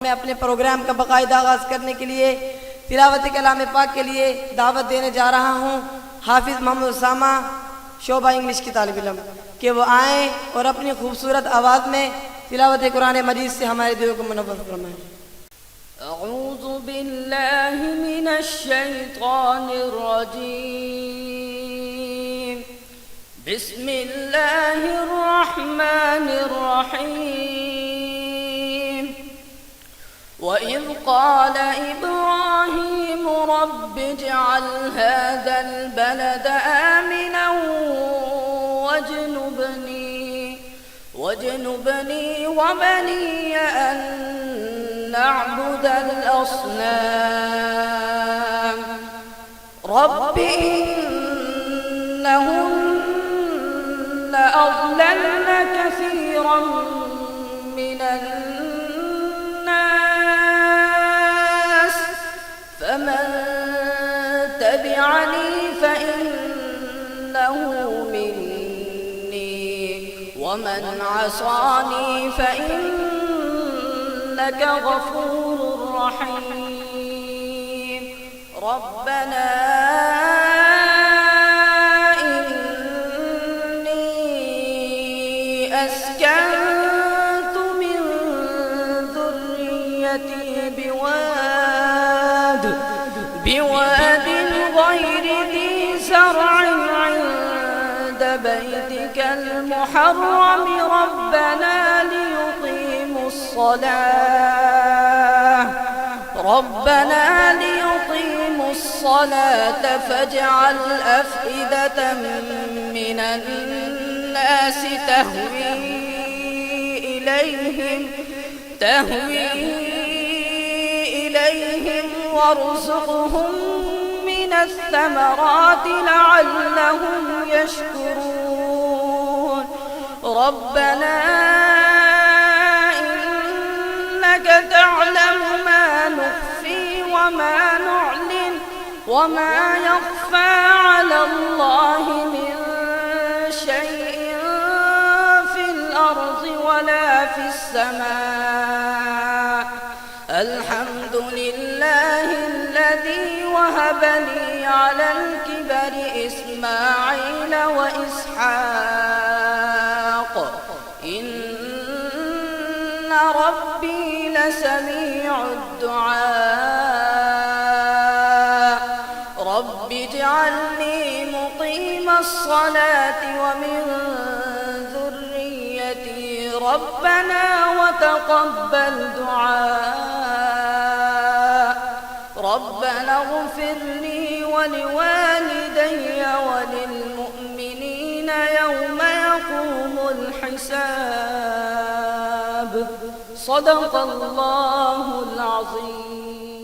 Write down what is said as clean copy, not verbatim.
मैं अपने प्रोग्राम का बाकायदा आगाज़ करने के लिए तिलावत कलाम पाक के लिए दावत देने जा रहा हूँ हाफिज़ मोहम्मद उसामा शोभा इंग्लिश की तालिब इल्म कि वो आएँ और अपनी खूबसूरत आवाज़ में तिलावत कुरान मजीद से हमारे दिलों को मुनव्वर फरमाएं। अऊज़ु बिल्लाहि मिनश शैतानिर रजीम बिस्मिल्लाहिर रहमानिर रहीम वइज़ क़ाल इब्राहीम रब्बि इज्अल हाज़ल बलद आमिनन वज्नुबनी वबनिय अन नअबुदल अस्नाम रब्बि इन्नहुन्न अضللن कसीरन मिनन नास फमन तबिअनी फइन्नहु मिन्नी वमन असानी फइन्नक गफूरुर रहीम रब्बना इन्नी अस्कन्तु मिन ذريتي بواد غير ذي زرع عند بيتك المحرم ربنا ليقيموا الصلاة فاجعل أفئدة من الناس تهوي إليهم وارزقهم من الثمرات لعلهم يشكرون ربنا إنك تعلم ما نخفي وما نعلن وما يخفى على الله من شيء في الأرض ولا في السماء الحمد لله الذي وهب لي على الكبر إسماعيل وإسحاق إن ربي لسميع الدعاء رب اجعلني مقيم الصلاة ومن ذريتي ربنا وتقبل دعاء ربنا اغفر لي ولوالدي وللمؤمنين يوم يقوم الحساب صدق الله العظيم.